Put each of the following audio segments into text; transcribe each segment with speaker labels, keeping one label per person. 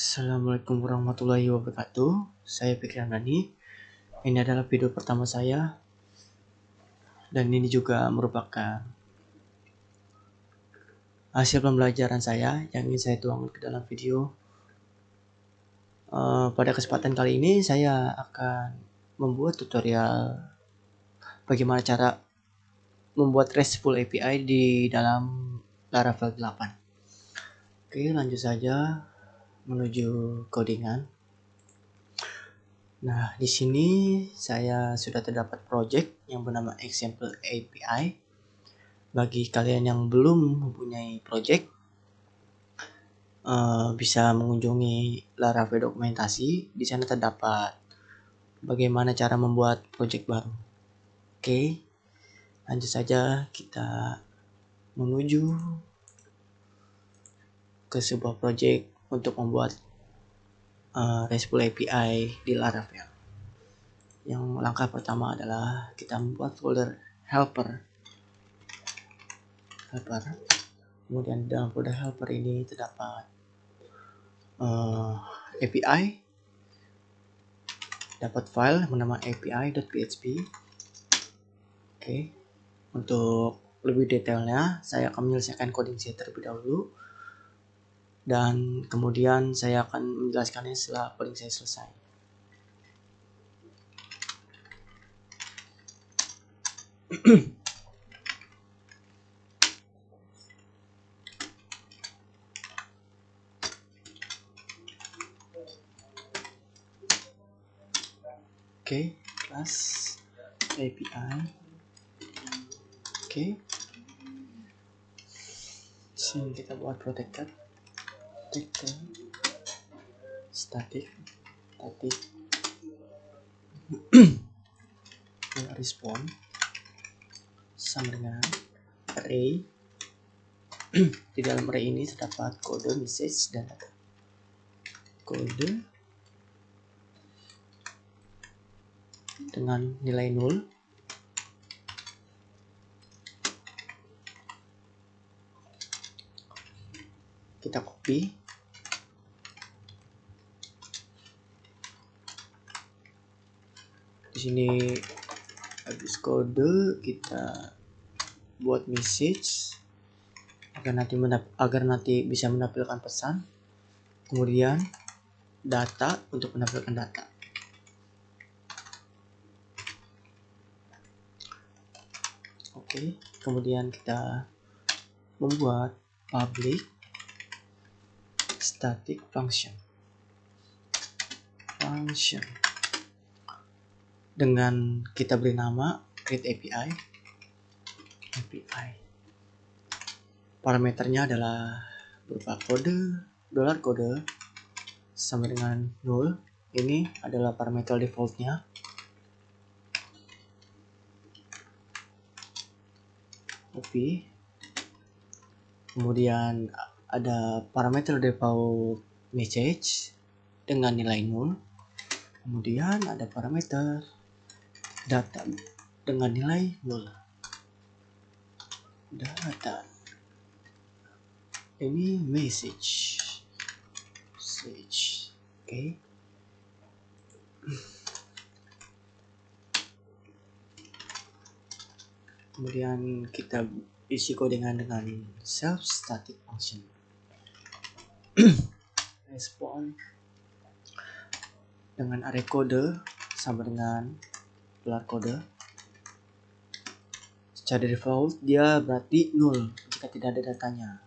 Speaker 1: Assalamualaikum warahmatullahi wabarakatuh. Saya Fikri Hamdani. Ini adalah video pertama saya dan ini juga merupakan hasil pembelajaran saya yang ingin saya tuangkan ke dalam video. Pada kesempatan kali ini saya akan membuat tutorial bagaimana cara membuat RESTful API di dalam Laravel 8. Oke, lanjut saja menuju codingan. Nah, di sini saya sudah terdapat project yang bernama Example API. Bagi kalian yang belum mempunyai project, bisa mengunjungi Laravel dokumentasi. Di sana terdapat bagaimana cara membuat project baru. Oke, lanjut saja kita menuju ke sebuah project untuk membuat RESTful API di Laravel. Yang langkah pertama adalah kita membuat folder helper. Kemudian dalam folder helper ini terdapat API, dapat file bernama api.php. Oke, untuk lebih detailnya saya akan menyelesaikan coding saya terlebih dahulu dan kemudian saya akan menjelaskannya setelah coding saya selesai. Oke, class API. Oke, sini kita buat protected static respond sama dengan array. Di dalam array ini terdapat kode, message, dan data. Kode dengan nilai 0. Kita copy. Di sini habis kode kita buat message agar nanti bisa menampilkan pesan. Kemudian data untuk menampilkan data. Oke, kemudian kita membuat public static function dengan kita beri nama create API. Parameternya adalah berupa kode, $kode sama dengan 0. Ini adalah parameter defaultnya. Copy. Kemudian ada parameter default message dengan nilai 0. Kemudian ada parameter data dengan nilai 0. Data ini message. Oke. Kemudian kita isi codingan dengan self static function. Respond dengan array kode sama dengan $kode. Secara default dia berarti 0 jika tidak ada datanya.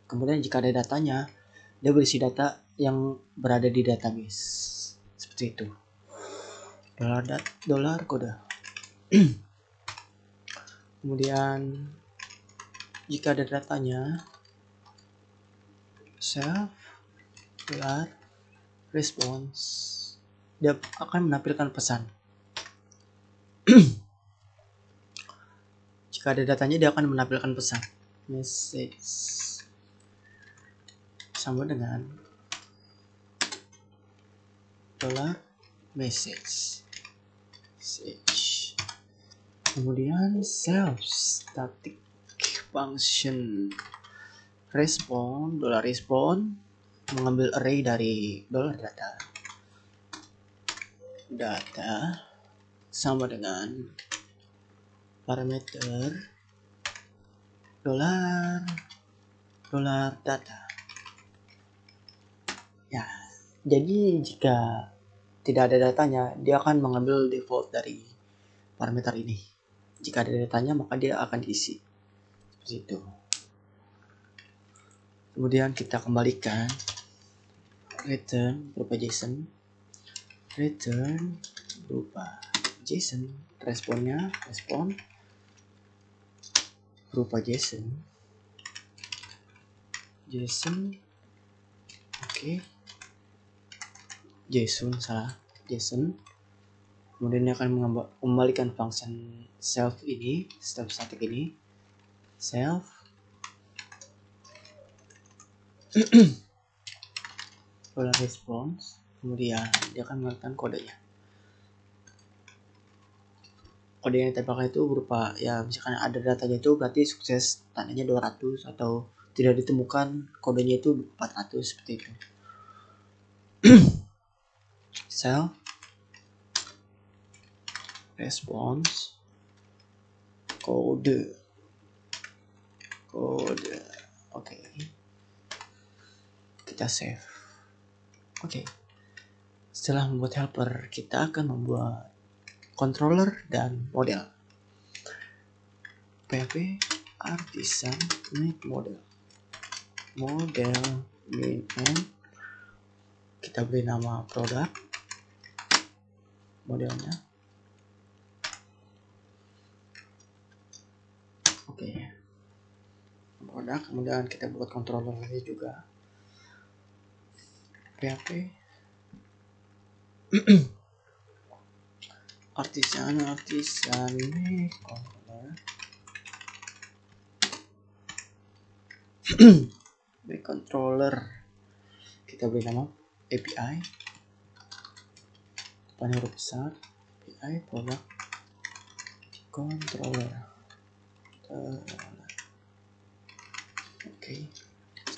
Speaker 1: Kemudian jika ada datanya, dia berisi data yang berada di database. Seperti itu. $kode. Kemudian jika ada datanya, self response, dia akan menampilkan pesan. Jika ada datanya, dia akan menampilkan pesan. Message sama dengan $message. Kemudian self static function respond, $respond mengambil array dari data sama dengan parameter $data. Ya, jadi jika tidak ada datanya, dia akan mengambil default dari parameter ini. Jika ada datanya, maka dia akan diisi. Seperti itu. Kemudian kita kembalikan return berupa JSON. Return berupa JSON. Respon berupa JSON. Oke. JSON. Kemudian dia akan mengembalikan function self ini, self static ini. Self response. Kemudian dia akan menggunakan kodenya. Kode yang ditempelkan itu berupa, ya misalkan ada datanya itu berarti sukses, tandanya 200, atau tidak ditemukan kodenya itu 400, seperti itu. Self response kode. Oke. Kita save. Oke. Setelah membuat helper, kita akan membuat controller dan model. PHP artisan make model main end. Kita beri nama produk modelnya. Oke. Produk, kemudian kita buat controllernya juga. PHP artisan make controller. Make controller, kita beri nama API, depannya huruf besar, API product controller. Oke.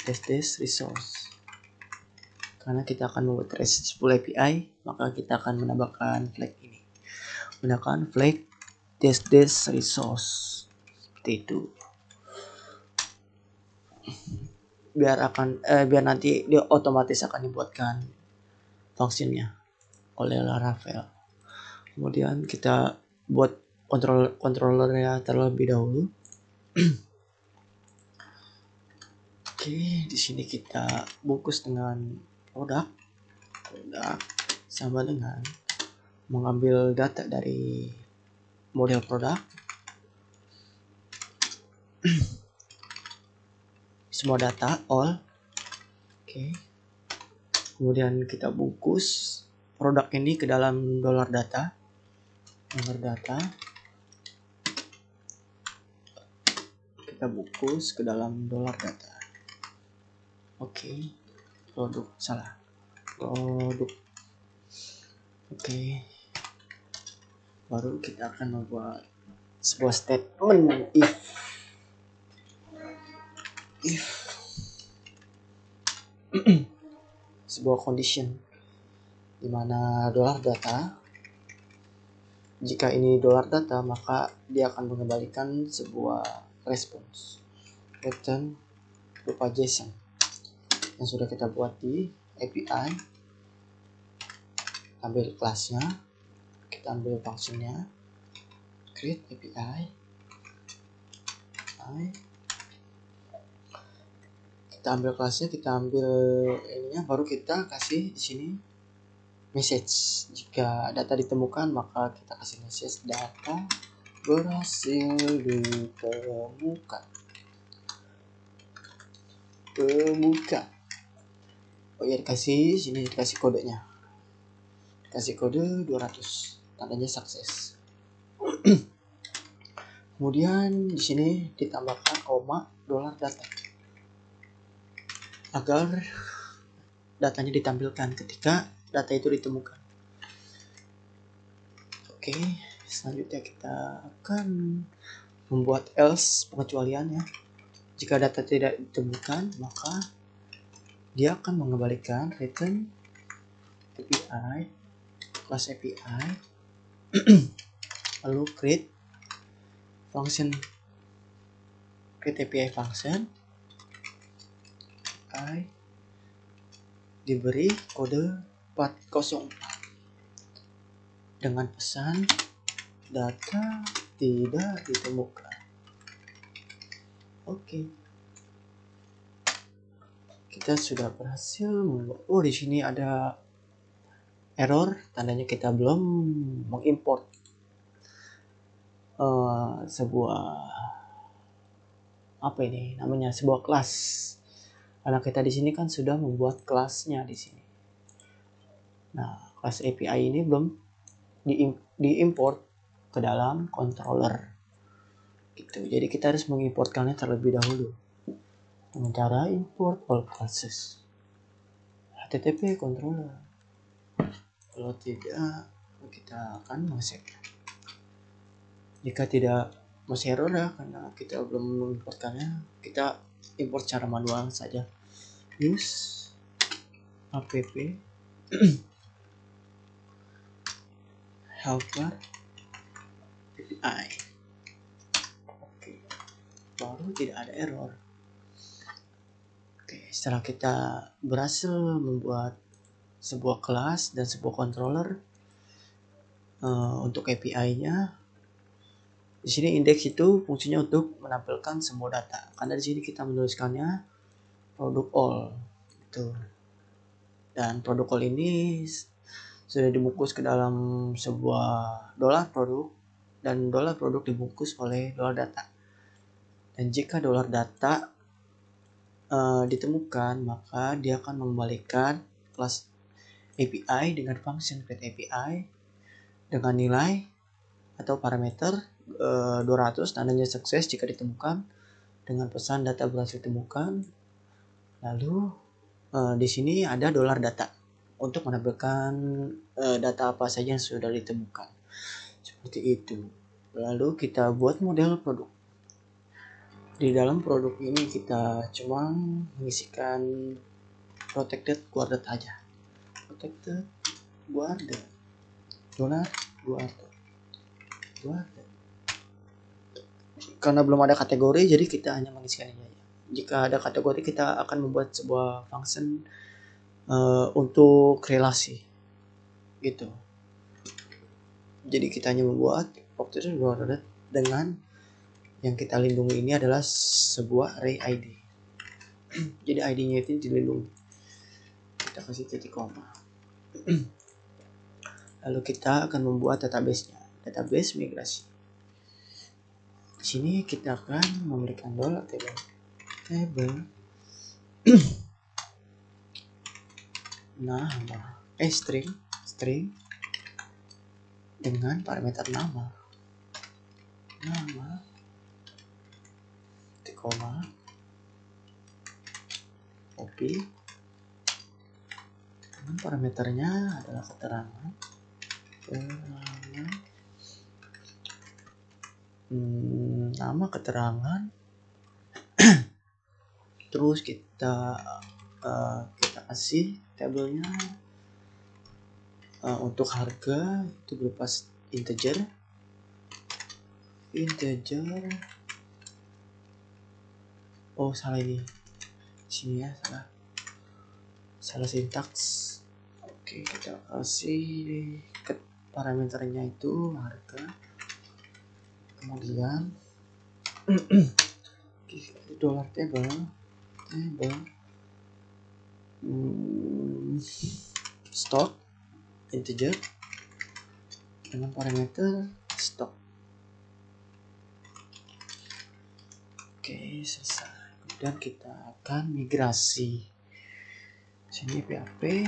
Speaker 1: This resource. Karena kita akan membuat RESTful API, maka kita akan menambahkan flag ini. Gunakan flag this resource. Seperti itu. Biar nanti dia otomatis akan dibuatkan fungsinya oleh Laravel. Kemudian kita buat controllernya terlebih dahulu. Oke, di sini kita bungkus dengan produk sama dengan mengambil data dari model produk. Semua data all. Oke. Kemudian kita bungkus produk ini ke dalam $data. Kita bungkus ke dalam $data. Oke. Produk. Oke. Baru kita akan membuat sebuah statement if sebuah condition di mana $data, jika ini $data, maka dia akan mengembalikan sebuah response return berupa JSON yang sudah kita buat di API. Ambil kelasnya, kita ambil fungsinya, create API. Kita ambil kelasnya, kita ambil ininya, baru kita kasih di sini message. Jika data ditemukan, maka kita kasih message data berhasil ditemukan. Oh ya, dikasih kodenya. Dikasih kode 200, tandanya sukses. Kemudian di sini ditambahkan $data agar datanya ditampilkan ketika data itu ditemukan. Oke, selanjutnya kita akan membuat else pengecualian ya. Jika data tidak ditemukan, maka dia akan mengembalikan return API, class API, lalu create API function, API diberi kode 404 dengan pesan data tidak ditemukan. Oke. Kita sudah berhasil membuat. Oh, di sini ada error, tandanya kita belum mengimport sebuah apa ini namanya, sebuah kelas. Karena kita di sini kan sudah membuat kelasnya di sini. Nah, kelas API ini belum diimport ke dalam controller. Gitu. Jadi kita harus mengimportkannya terlebih dahulu dengan cara import all classes HTTP controller. Kalau tidak, kita akan masuk. Jika tidak masih error ya, karena kita belum mengimportkannya, kita import secara manual saja. Use app helper API. Oke, baru tidak ada error. Oke, setelah kita berhasil membuat sebuah kelas dan sebuah controller untuk API-nya, di sini index itu fungsinya untuk menampilkan semua data. Karena di sini kita menuliskannya produk all, gitu. Dan produk all ini sudah dibungkus ke dalam sebuah dolar produk, dan dolar produk dibungkus oleh dolar data. Dan jika dolar data ditemukan, maka dia akan mengembalikan kelas API dengan function create API dengan nilai atau parameter 200, tandanya sukses jika ditemukan, dengan pesan data berhasil ditemukan. Lalu di sini ada dolar data untuk menampilkan data apa saja yang sudah ditemukan. Seperti itu. Lalu kita buat model produk. Di dalam produk ini kita cuma mengisikan protected guarded aja. Protected guarded dolar guarded. Karena belum ada kategori, jadi kita hanya mengisikan ini aja. Jika ada kategori, kita akan membuat sebuah function untuk relasi, gitu. Jadi kita hanya membuat protected guarded dengan yang kita lindungi ini adalah sebuah array ID. Jadi ID-nya itu dilindungi. Kita kasih titik koma. Lalu kita akan membuat database-nya. Database migrasi. Di sini kita akan memberikan dollar table nama string dengan parameter nama titik koma copy, dengan parameternya adalah keterangan nama keterangan. Terus kita kasih tabelnya untuk harga itu berupa integer. Oh, salah ini. Sini ya, salah sintaks. Oke, kita kasih parameternya itu harga. Kemudian dollar table stock integer dengan parameter stock. Oke, selesai. Kemudian kita akan migrasi. Sini PHP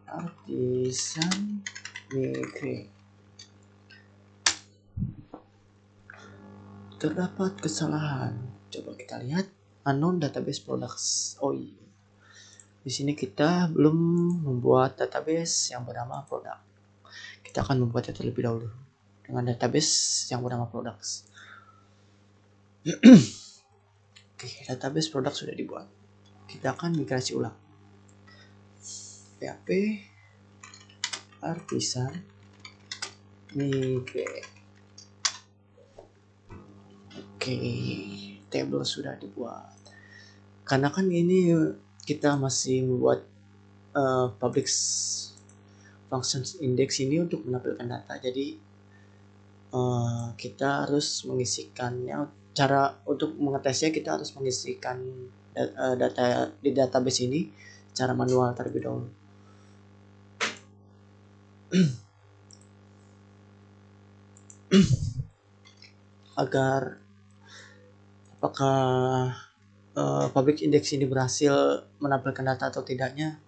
Speaker 1: artisan migrate. Terdapat kesalahan. Coba kita lihat unknown database products. Oh iya. Di sini kita belum membuat database yang bernama product. Kita akan membuatnya terlebih dahulu dengan database yang bernama products. Oke, database product sudah dibuat. Kita akan migrasi ulang. php artisan migrate. Oke, table sudah dibuat. Karena kan ini kita masih membuat public functions index ini untuk menampilkan data. Jadi kita harus mengisikannya. Cara untuk mengetesnya kita harus mengisikan data di database ini secara manual terlebih dahulu. Agar apakah public index ini berhasil menampilkan data atau tidaknya,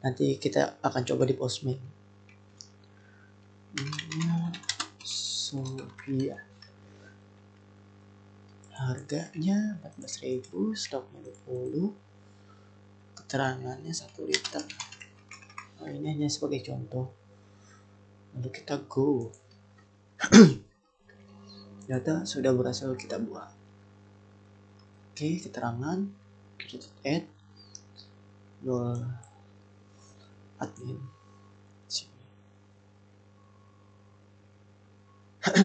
Speaker 1: nanti kita akan coba di Postman. Sophia, harganya 14.000, stoknya 20, keterangannya 1 liter. Ini hanya sebagai contoh. Lalu kita go. Data sudah berhasil kita buat. Oke, keterangan kita add 0 admin.